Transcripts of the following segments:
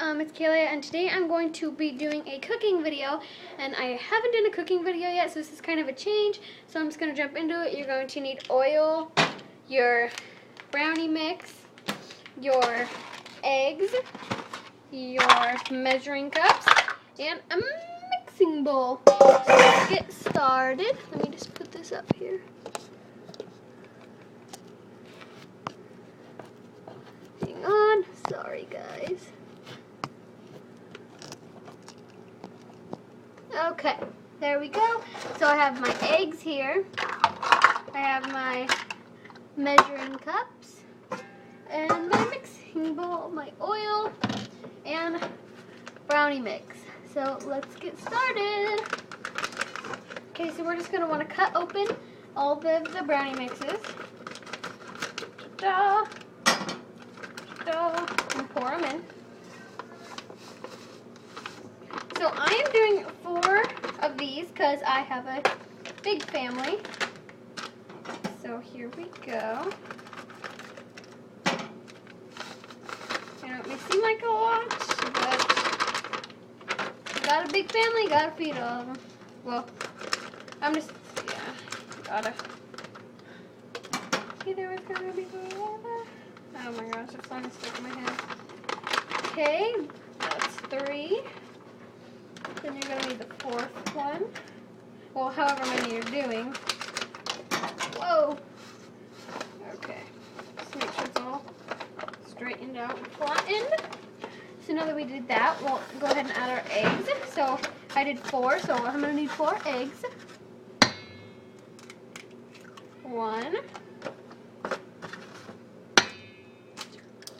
it's Kayla, and today I'm going to be doing a cooking video, and I haven't done a cooking video yet, so this is kind of a change, so I'm just going to jump into it. You're going to need oil, your brownie mix, your eggs, your measuring cups, and a mixing bowl. So let's get started. Let me just put this up here. Hang on, sorry guys. Okay, there we go. So I have my eggs here. I have my measuring cups and my mixing bowl, my oil, and brownie mix. So let's get started. Okay, so we're just going to want to cut open all the brownie mixes. Ta-da! And pour them in. So I am doing 4 of these because I have a big family. So here we go. It may seem like a lot, but got a big family, gotta feed all of them. Well, I'm just, gotta. Okay, there was gonna be oh my gosh, the sun is stuck in my head. Okay, that's 3. Then you're gonna need the 4th one. Well, however many you're doing. Whoa. Okay. Just make sure it's all straightened out and flattened. So now that we did that, we'll go ahead and add our eggs. So I did 4, so I'm gonna need 4 eggs. 1,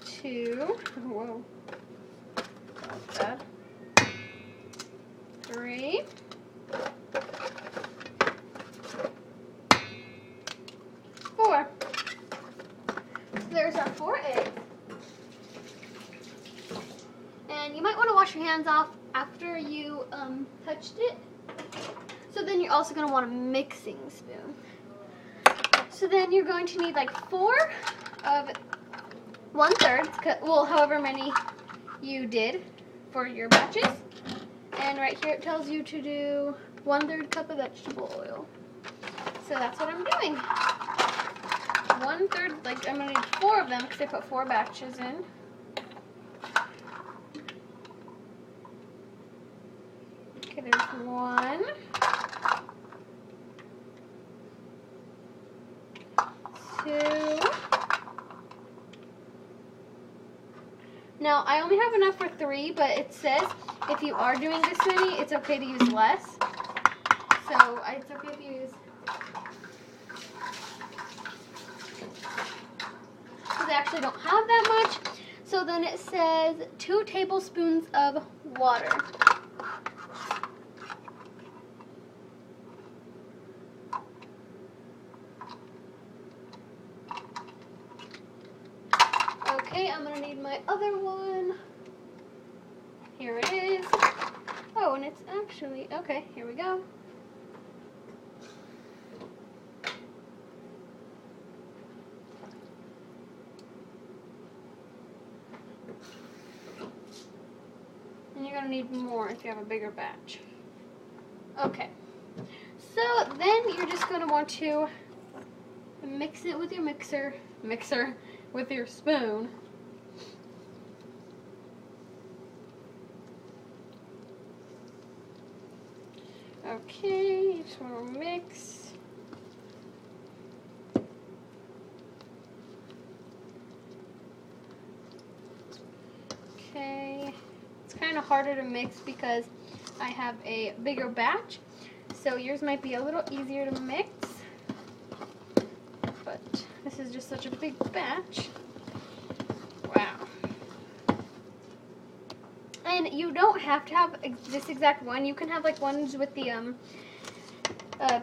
2, whoa, that's bad. 3, 4. So there's our 4 eggs. And you might want to wash your hands off after you touched it. So then you're also going to want a mixing spoon. So then you're going to need like 4 of 1/3, well, however many you did for your batches. And right here it tells you to do 1/3 cup of vegetable oil. So that's what I'm doing. 1/3, like I'm gonna need 4 of them because I put 4 batches in. Okay, there's 1. 2. Now, I only have enough for 3, but it says if you are doing this many, it's okay to use less. So, it's okay if you use... Because I actually don't have that much. So then it says 2 tablespoons of water. Okay, I'm going to need my other one. Here it is. Oh, and it's actually, okay, here we go. And you're going to need more if you have a bigger batch. Okay. So then you're just going to want to mix it with your mixer with your spoon. Okay, you just want to mix. Okay, it's kind of harder to mix because I have a bigger batch, so yours might be a little easier to mix, but this is just such a big batch. Wow. And you don't have to have this exact one. You can have like ones with the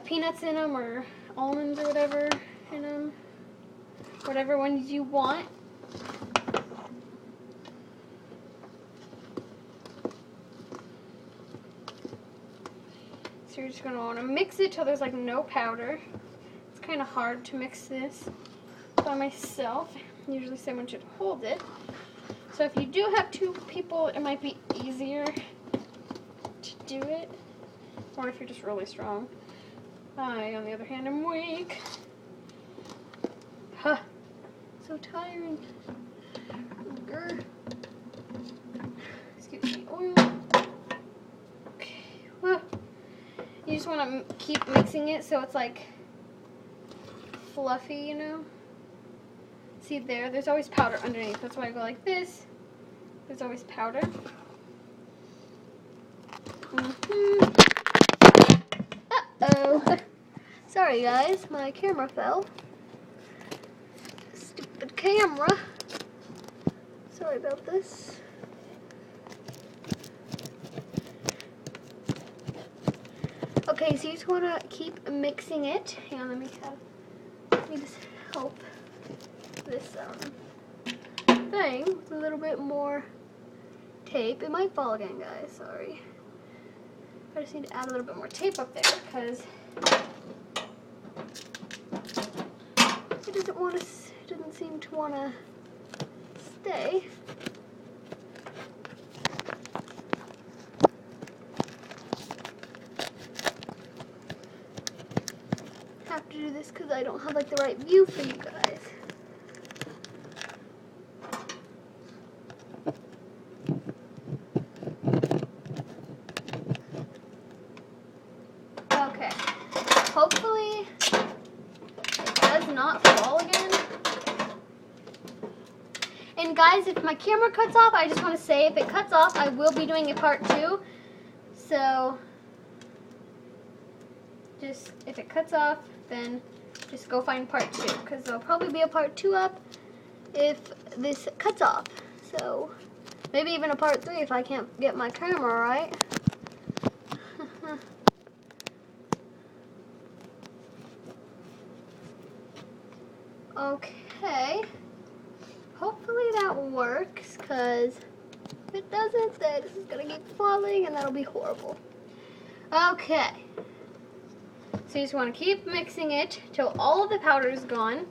peanuts in them or almonds or whatever in them. Whatever ones you want. So you're just going to want to mix it till there's like no powder. It's kind of hard to mix this by myself. Usually someone should hold it. So if you do have 2 people, it might be easier to do it. Or if you're just really strong. I, on the other hand, am weak. Huh. So tiring. Grr. Excuse me. Oil. Okay. Well, you just want to keep mixing it so it's like fluffy, you know? See there? There's always powder underneath. That's why I go like this. There's always powder. Uh-oh. Sorry, guys. My camera fell. Stupid camera. Sorry about this. Okay, so you just want to keep mixing it. Hang on, let me just help this thing with a little bit more tape. It might fall again, guys. Sorry. I just need to add a little bit more tape up there because it doesn't seem to want to stay. Have to do this because I don't have like the right view for you guys. Okay. Hopefully it does not fall again. And guys, if my camera cuts off, I just want to say if it cuts off, I will be doing a part 2. So just if it cuts off, then just go find part 2 because there'll probably be a part 2 up if this cuts off. So maybe even a part 3 if I can't get my camera right. Okay. Hopefully that works because if it doesn't, then this is going to keep falling and that'll be horrible. Okay. So you just want to keep mixing it till all of the powder is gone.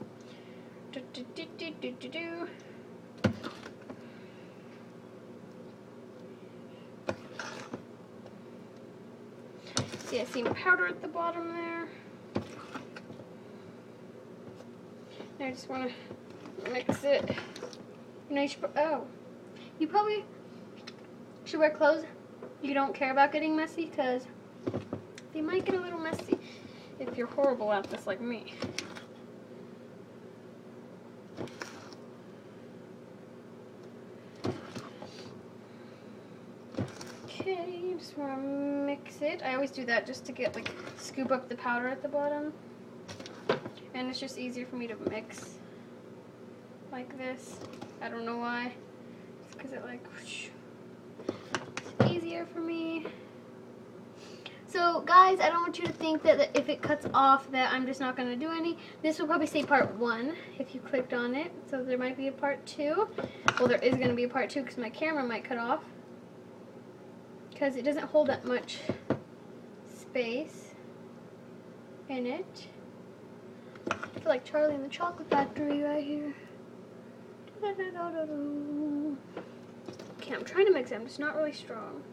See, I see powder at the bottom there. I just want to mix it. You know, you probably should wear clothes you don't care about getting messy because they might get a little messy if you're horrible at this like me. Okay, you just want to mix it. I always do that just to get scoop up the powder at the bottom. And it's just easier for me to mix like this. I don't know why. It's because it whoosh. It's easier for me. So guys, I don't want you to think that if it cuts off that I'm just not going to do any. This will probably say part 1 if you clicked on it. So there might be a part 2. Well, there is going to be a part 2 because my camera might cut off. Because it doesn't hold that much space in it. I feel like Charlie in the Chocolate Factory right here. Okay, I'm trying to mix it. I'm just not really strong.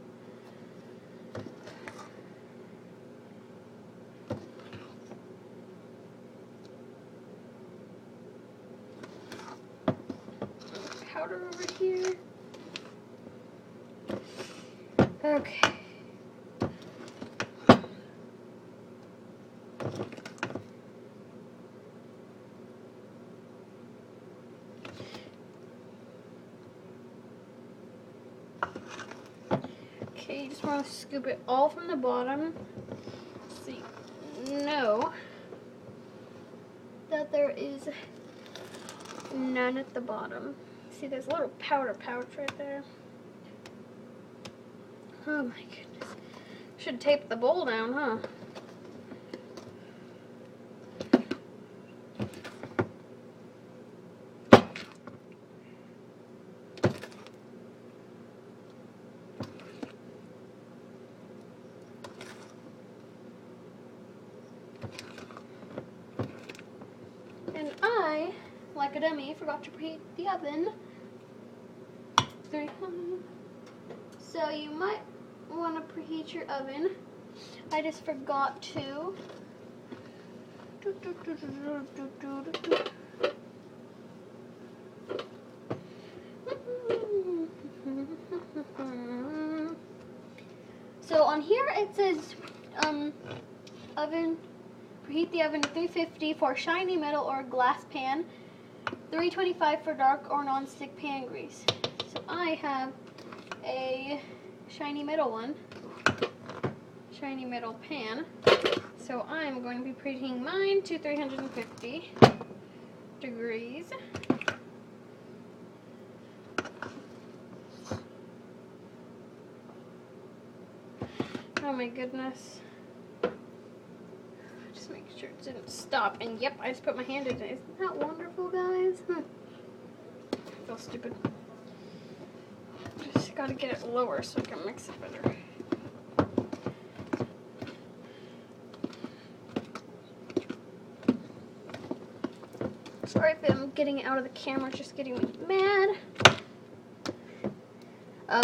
Powder over here. Okay. Okay, you just want to scoop it all from the bottom. So you know that there is none at the bottom. See, there's a little powder pouch right there. Oh my goodness. Should tape the bowl down, huh? And I, like a dummy, forgot to preheat the oven. 300. So you might want to preheat your oven. I just forgot to. So on here it says oven, preheat the oven to 350 for shiny metal or glass pan, 325 for dark or non-stick pan grease. So I have a shiny metal one, shiny metal pan. So I'm going to be preheating mine to 350 degrees. Oh my goodness. Just make sure it didn't stop. And yep, I just put my hand in it. Isn't that wonderful, guys? I feel stupid. Just gotta get it lower so I can mix it better. Sorry if I'm getting it out of the camera, it's just getting me mad.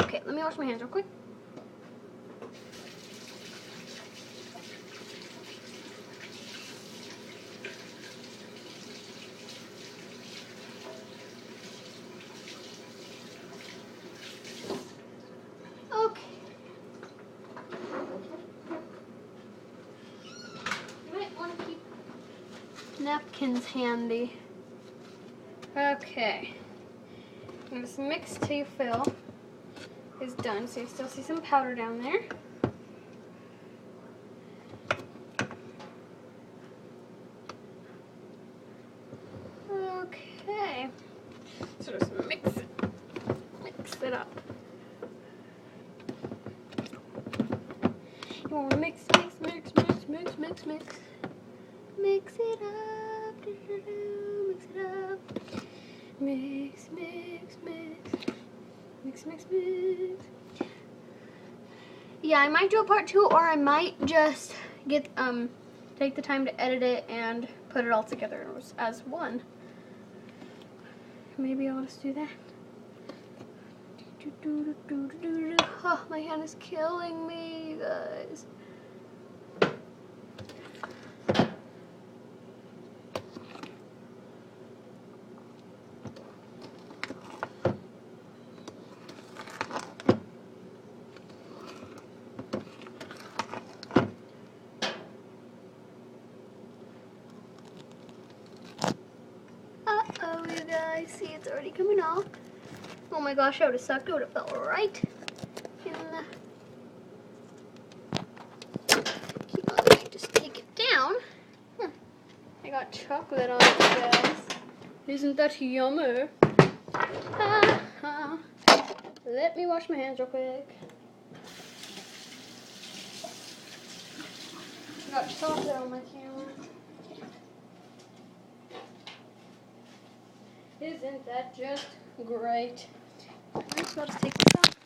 Okay, let me wash my hands real quick. Okay. You might want to keep napkins handy. Okay. And this mix till you fill is done. So you still see some powder down there. Okay. So just mix it up. You want to mix. Mix it up. Mix it up. Mix. Yeah, I might do a part 2, or I might just get take the time to edit it and put it all together as one. Maybe I'll just do that. Oh, my hand is killing me, you guys. Uh-oh, you guys. See, it's already coming off. Oh my gosh, I would have sucked. It would have felt right in the... Keep on, let me just take it down. I got chocolate on it, guys. Isn't that yummy? Let me wash my hands real quick. I got chocolate on my camera. Isn't that just great? I'm just about to take this off.